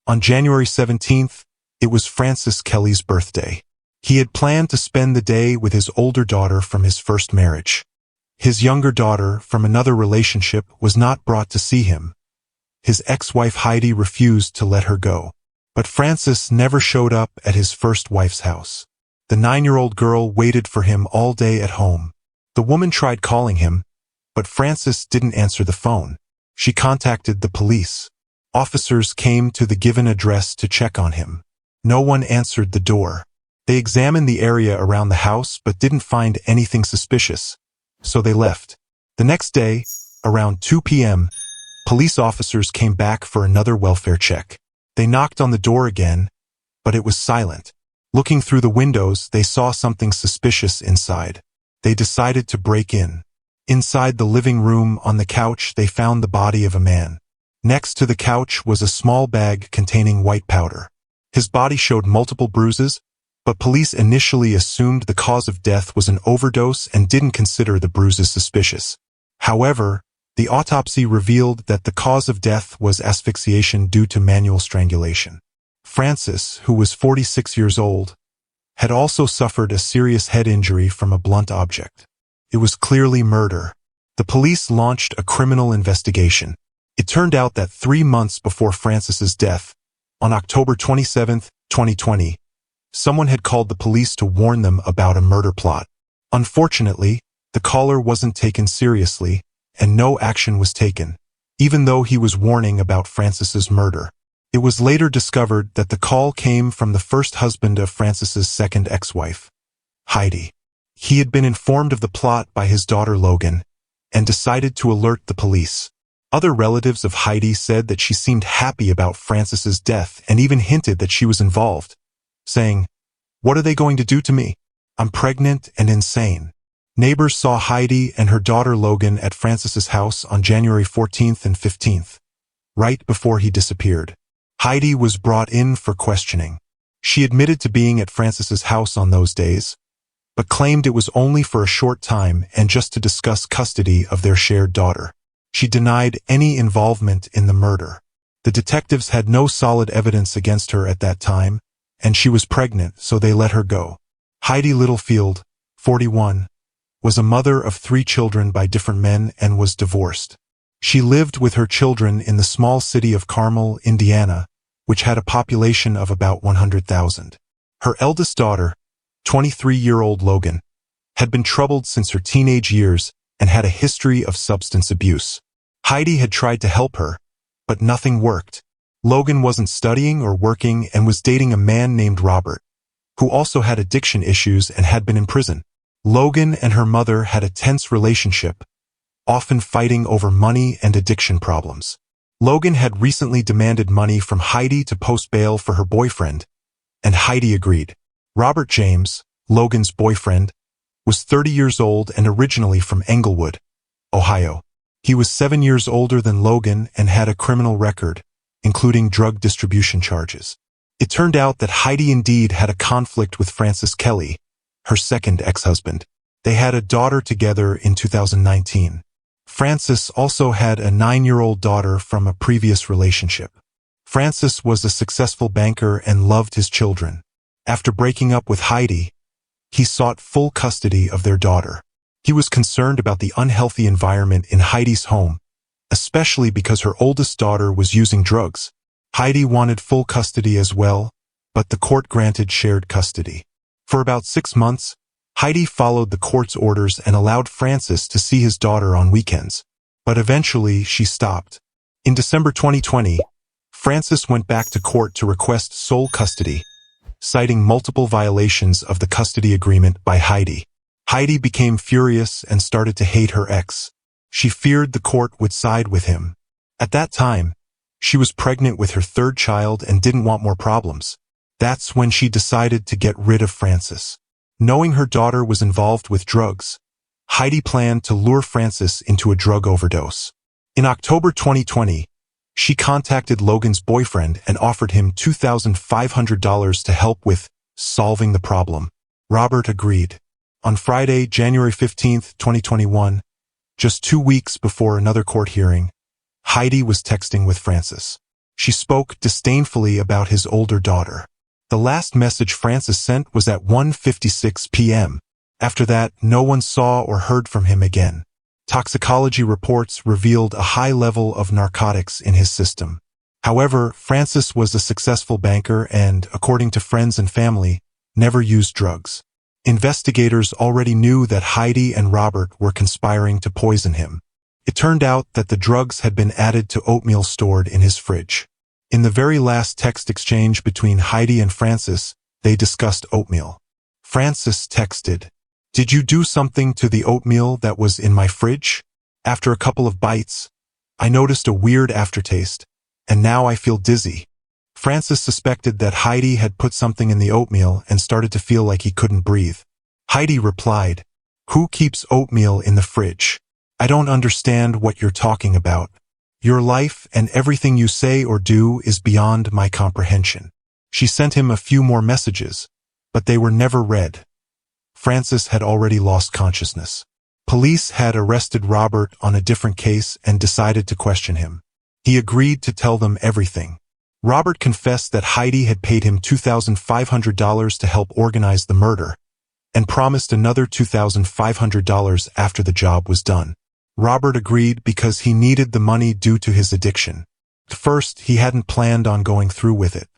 On January 17th, it was Francis Kelly's birthday. He had planned to spend the day with his older daughter from his first marriage. His younger daughter from another relationship was not brought to see him. His ex-wife Heidi refused to let her go. But Francis never showed up at his first wife's house. The 9-year-old girl waited for him all day at home. The woman tried calling him, but Francis didn't answer the phone. She contacted the police. Officers came to the given address to check on him. No one answered the door. They examined the area around the house but didn't find anything suspicious, so they left. The next day, around 2 p.m., police officers came back for another welfare check. They knocked on the door again, but it was silent. Looking through the windows, they saw something suspicious inside. They decided to break in. Inside the living room, on the couch, they found the body of a man. Next to the couch was a small bag containing white powder. His body showed multiple bruises, but police initially assumed the cause of death was an overdose and didn't consider the bruises suspicious. However, the autopsy revealed that the cause of death was asphyxiation due to manual strangulation. Francis, who was 46 years old, had also suffered a serious head injury from a blunt object. It was clearly murder. The police launched a criminal investigation. It turned out that 3 months before Francis's death, on October 27, 2020, someone had called the police to warn them about a murder plot. Unfortunately, the caller wasn't taken seriously, and no action was taken, even though he was warning about Francis's murder. It was later discovered that the call came from the first husband of Francis's second ex-wife, Heidi. He had been informed of the plot by his daughter Logan and decided to alert the police. Other relatives of Heidi said that she seemed happy about Francis's death and even hinted that she was involved, saying, "What are they going to do to me? I'm pregnant and insane." Neighbors saw Heidi and her daughter Logan at Francis's house on January 14th and 15th, right before he disappeared. Heidi was brought in for questioning. She admitted to being at Francis's house on those days, but claimed it was only for a short time and just to discuss custody of their shared daughter. She denied any involvement in the murder. The detectives had no solid evidence against her at that time, and she was pregnant, so they let her go. Heidi Littlefield, 41, was a mother of 3 children by different men and was divorced. She lived with her children in the small city of Carmel, Indiana, which had a population of about 100,000. Her eldest daughter, 23-year-old Logan, had been troubled since her teenage years and had a history of substance abuse. Heidi had tried to help her, but nothing worked. Logan wasn't studying or working and was dating a man named Robert, who also had addiction issues and had been in prison. Logan and her mother had a tense relationship, often fighting over money and addiction problems. Logan had recently demanded money from Heidi to post bail for her boyfriend, and Heidi agreed. Robert James, Logan's boyfriend, was 30 years old and originally from Englewood, Ohio. He was 7 years older than Logan and had a criminal record, including drug distribution charges. It turned out that Heidi indeed had a conflict with Francis Kelly, her second ex-husband. They had a daughter together in 2019. Francis also had a 9-year-old daughter from a previous relationship. Francis was a successful banker and loved his children. After breaking up with Heidi, he sought full custody of their daughter. He was concerned about the unhealthy environment in Heidi's home, especially because her oldest daughter was using drugs. Heidi wanted full custody as well, but the court granted shared custody. For about 6 months, Heidi followed the court's orders and allowed Francis to see his daughter on weekends. But eventually, she stopped. In December 2020, Francis went back to court to request sole custody, citing multiple violations of the custody agreement by Heidi. Heidi became furious and started to hate her ex. She feared the court would side with him. At that time, she was pregnant with her 3rd child and didn't want more problems. That's when she decided to get rid of Francis. Knowing her daughter was involved with drugs, Heidi planned to lure Francis into a drug overdose. In October 2020, she contacted Logan's boyfriend and offered him $2,500 to help with solving the problem. Robert agreed. On Friday, January 15, 2021, just 2 weeks before another court hearing, Heidi was texting with Francis. She spoke disdainfully about his older daughter. The last message Francis sent was at 1:56 p.m. After that, no one saw or heard from him again. Toxicology reports revealed a high level of narcotics in his system. However, Francis was a successful banker and, according to friends and family, never used drugs. Investigators already knew that Heidi and Robert were conspiring to poison him. It turned out that the drugs had been added to oatmeal stored in his fridge. In the very last text exchange between Heidi and Francis, they discussed oatmeal. Francis texted, "Did you do something to the oatmeal that was in my fridge? After a couple of bites, I noticed a weird aftertaste, and now I feel dizzy." Francis suspected that Heidi had put something in the oatmeal and started to feel like he couldn't breathe. Heidi replied, "Who keeps oatmeal in the fridge? I don't understand what you're talking about. Your life and everything you say or do is beyond my comprehension." She sent him a few more messages, but they were never read. Francis had already lost consciousness. Police had arrested Robert on a different case and decided to question him. He agreed to tell them everything. Robert confessed that Heidi had paid him $2,500 to help organize the murder, and promised another $2,500 after the job was done. Robert agreed because he needed the money due to his addiction. At first, he hadn't planned on going through with it.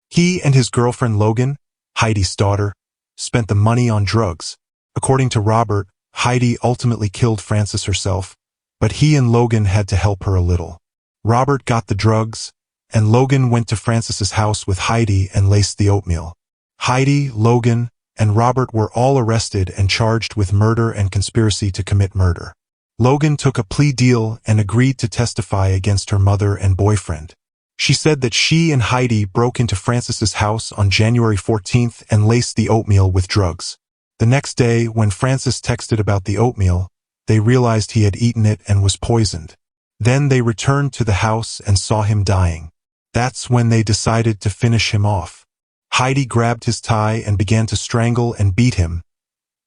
He and his girlfriend Logan, Heidi's daughter, spent the money on drugs. According to Robert, Heidi ultimately killed Francis herself, but he and Logan had to help her a little. Robert got the drugs, and Logan went to Francis's house with Heidi and laced the oatmeal. Heidi, Logan, and Robert were all arrested and charged with murder and conspiracy to commit murder. Logan took a plea deal and agreed to testify against her mother and boyfriend. She said that she and Heidi broke into Francis's house on January 14th and laced the oatmeal with drugs. The next day, when Francis texted about the oatmeal, they realized he had eaten it and was poisoned. Then they returned to the house and saw him dying. That's when they decided to finish him off. Heidi grabbed his tie and began to strangle and beat him,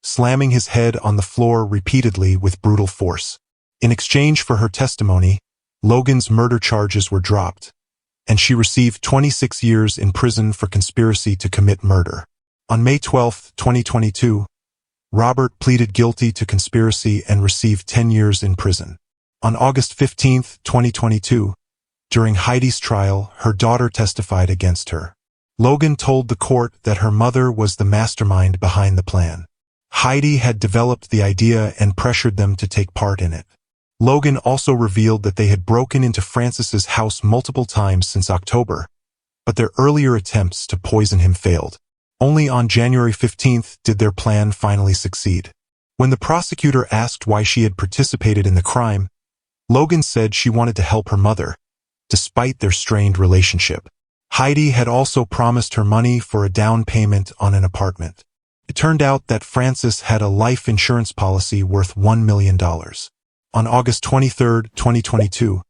slamming his head on the floor repeatedly with brutal force. In exchange for her testimony, Logan's murder charges were dropped, and she received 26 years in prison for conspiracy to commit murder. On May 12, 2022, Robert pleaded guilty to conspiracy and received 10 years in prison. On August 15, 2022, during Heidi's trial, her daughter testified against her. Logan told the court that her mother was the mastermind behind the plan. Heidi had developed the idea and pressured them to take part in it. Logan also revealed that they had broken into Francis's house multiple times since October, but their earlier attempts to poison him failed. Only on January 15th did their plan finally succeed. When the prosecutor asked why she had participated in the crime, Logan said she wanted to help her mother, despite their strained relationship. Heidi had also promised her money for a down payment on an apartment. It turned out that Francis had a life insurance policy worth $1 million. On August 23, 2022,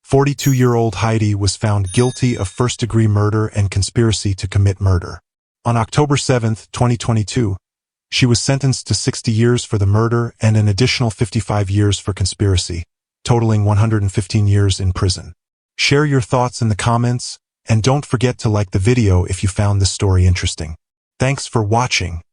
42-year-old Heidi was found guilty of first-degree murder and conspiracy to commit murder. On October 7, 2022, she was sentenced to 60 years for the murder and an additional 55 years for conspiracy, totaling 115 years in prison. Share your thoughts in the comments, and don't forget to like the video if you found this story interesting. Thanks for watching.